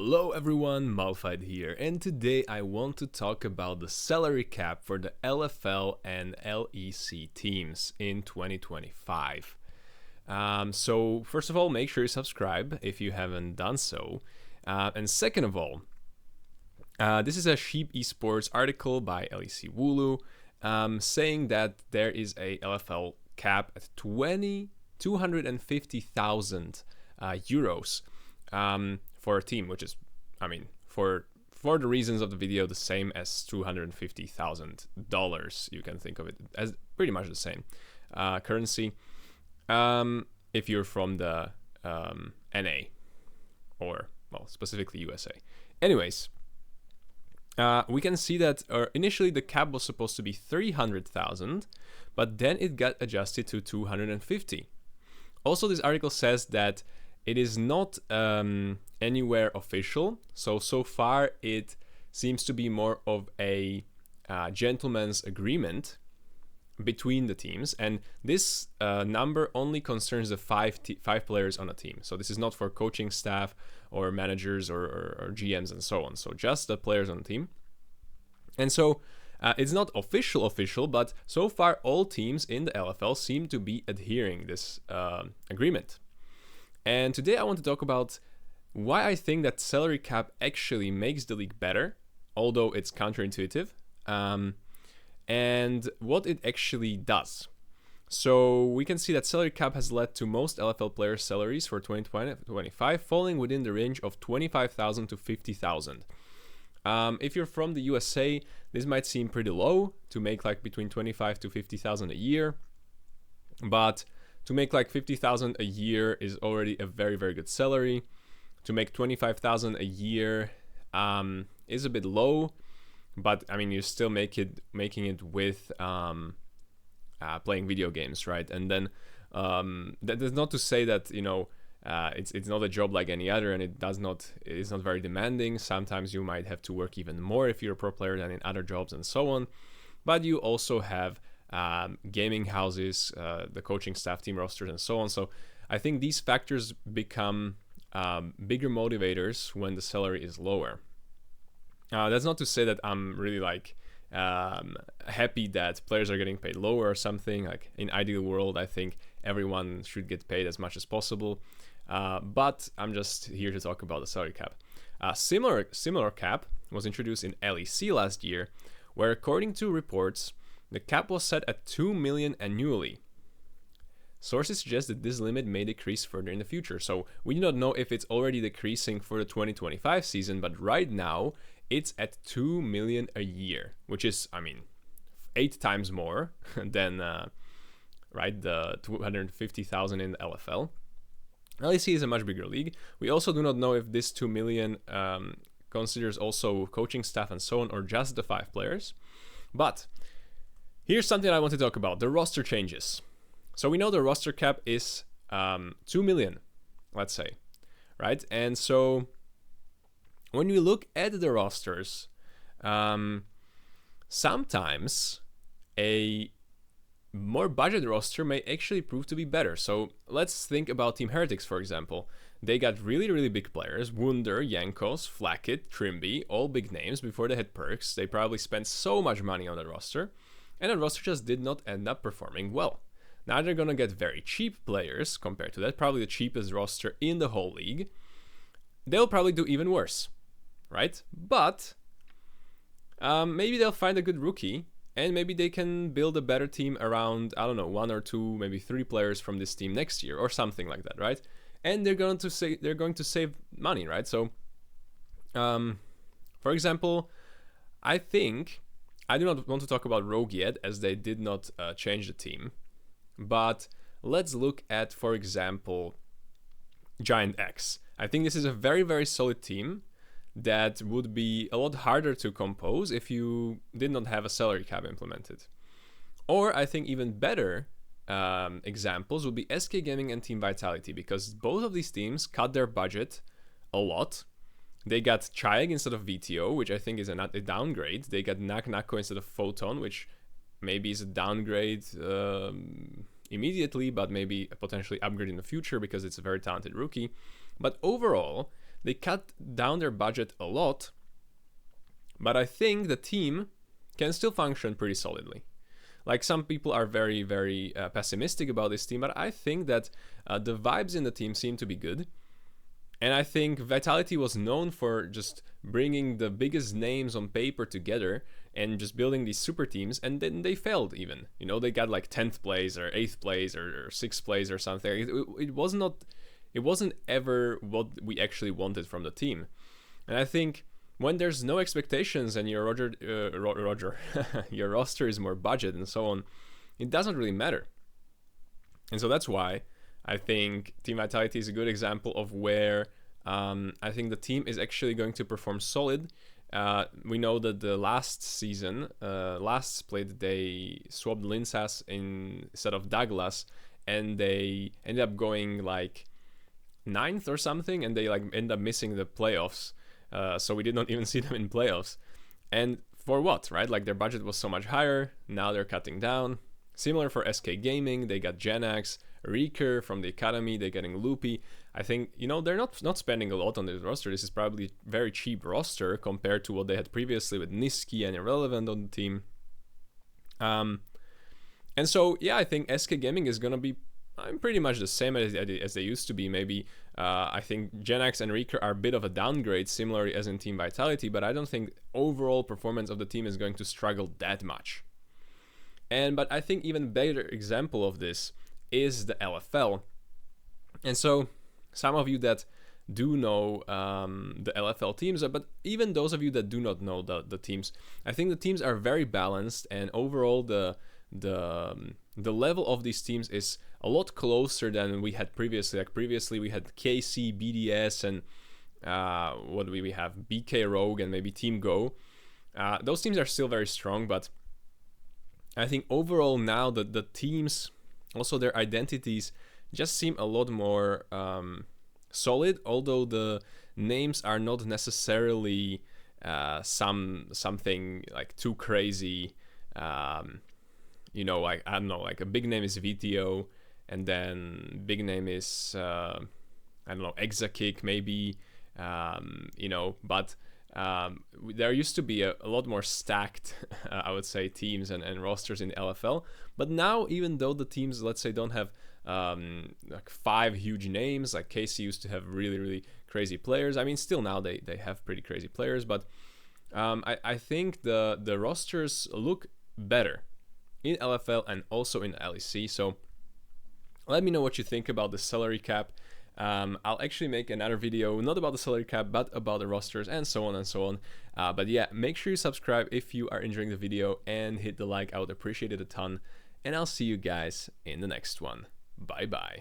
Hello everyone, Malphite here, and today I want to talk about the salary cap for the LFL and LEC teams in 2025. So first of all, make sure you subscribe if you haven't done so. And second of all, this is a Sheep Esports article by LEC Wulu saying that there is a LFL cap at 250,000 euros. For a team, which is, for the reasons of the video, the same as $250,000. You can think of it as pretty much the same currency. If you're from the NA or specifically USA. Anyways, we can see that initially the cap was supposed to be 300,000, but then it got adjusted to 250. Also, this article says that it is not anywhere official, so far it seems to be more of a gentleman's agreement between the teams, and this number only concerns the five players on a team. So this is not for coaching staff or managers or GMs and so on, so just the players on the team. And so it's not official, but so far all teams in the LFL seem to be adhering this agreement. And today I want to talk about why I think that salary cap actually makes the league better, although it's counterintuitive, and what it actually does. So we can see that salary cap has led to most LFL players' salaries for 2025 falling within the range of 25,000 to 50,000. If you're from the USA, this might seem pretty low to make like between 25 to 50,000 a year, but to make like 50,000 a year is already a very, very good salary. To make 25,000 a year is a bit low, but I mean, you still making it with playing video games, right? And then that is not to say that it's not a job like any other, and it's not very demanding. Sometimes you might have to work even more if you're a pro player than in other jobs and so on. But you also have gaming houses, the coaching staff, team rosters, and so on. So I think these factors become bigger motivators when the salary is lower. That's not to say that I'm really happy that players are getting paid lower or something. Like in ideal world, I think everyone should get paid as much as possible. But I'm just here to talk about the salary cap. Similar cap was introduced in LEC last year, where according to reports, the cap was set at 2 million annually. Sources suggest that this limit may decrease further in the future. So we do not know if it's already decreasing for the 2025 season, but right now it's at 2 million a year, which is, 8 times more than the 250,000 in the LFL. LEC is a much bigger league. We also do not know if this 2 million considers also coaching staff and so on, or just the 5 players. But here's something I want to talk about, the roster changes. So we know the roster cap is 2 million, let's say, right? And so when we look at the rosters, sometimes a more budget roster may actually prove to be better. So let's think about Team Heretics, for example. They got really, really big players, Wunder, Yankos, Flackett, Trimby, all big names before they had perks. They probably spent so much money on the roster, and the roster just did not end up performing well. Now they're going to get very cheap players compared to that, probably the cheapest roster in the whole league. They'll probably do even worse, right? But maybe they'll find a good rookie, and maybe they can build a better team around, 1 or 2, maybe 3 players from this team next year or something like that, right? And they're going to save money, right? So, for example, I think I do not want to talk about Rogue yet, as they did not change the team. But let's look at, for example, Giant X. I think this is a very, very solid team that would be a lot harder to compose if you did not have a salary cap implemented. Or I think even better examples would be SK Gaming and Team Vitality, because both of these teams cut their budget a lot. They got Chaeg instead of VTO, which I think is a downgrade. They got Nako instead of Photon, which maybe is a downgrade immediately, but maybe a potentially upgrade in the future because it's a very talented rookie. But overall, they cut down their budget a lot, but I think the team can still function pretty solidly. Like, some people are very, very pessimistic about this team, but I think that the vibes in the team seem to be good. And I think Vitality was known for just bringing the biggest names on paper together and just building these super teams, and then they failed even. You know, they got like 10th place or 8th place or 6th place or something. It wasn't ever what we actually wanted from the team. And I think when there's no expectations and your your roster is more budget and so on, it doesn't really matter. And so that's why I think Team Vitality is a good example of where I think the team is actually going to perform solid. We know that the last season, last split, they swapped Linsas instead of Douglas, and they ended up going like 9th or something, and they like end up missing the playoffs. So we did not even see them in playoffs. And for what, right? Like, their budget was so much higher. Now they're cutting down. Similar for SK Gaming, they got Genax, Reeker from the academy, they're getting Loopy. I think, you know, they're not spending a lot on this roster. This is probably very cheap roster compared to what they had previously with Niski and Irrelevant on the team. And so, yeah, I think SK Gaming is going to be pretty much the same as they used to be. Maybe I think Genax and Reeker are a bit of a downgrade, similarly as in Team Vitality, but I don't think overall performance of the team is going to struggle that much. But I think even better example of this is the LFL. And so some of you that do know the LFL teams, but even those of you that do not know the teams, I think the teams are very balanced, and overall the level of these teams is a lot closer than we had previously. Like, previously we had KC, BDS, and what do we have? BK Rogue and maybe Team Go. Those teams are still very strong, but I think overall now the teams, also their identities, just seem a lot more solid, although the names are not necessarily something like too crazy. You know, like, I don't know, like a big name is VTO, and then big name is I don't know, Exakick maybe, you know, but there used to be a lot more stacked I would say teams and rosters in the LFL. But now, even though the teams, let's say, don't have like 5 huge names, like KC used to have really crazy players. I mean, still now they have pretty crazy players, but I think the rosters look better in LFL and also in LEC. So let me know what you think about the salary cap. I'll actually make another video, not about the salary cap, but about the rosters and so on and so on. But yeah, make sure you subscribe if you are enjoying the video, and hit the like. I would appreciate it a ton. And I'll see you guys in the next one. Bye bye.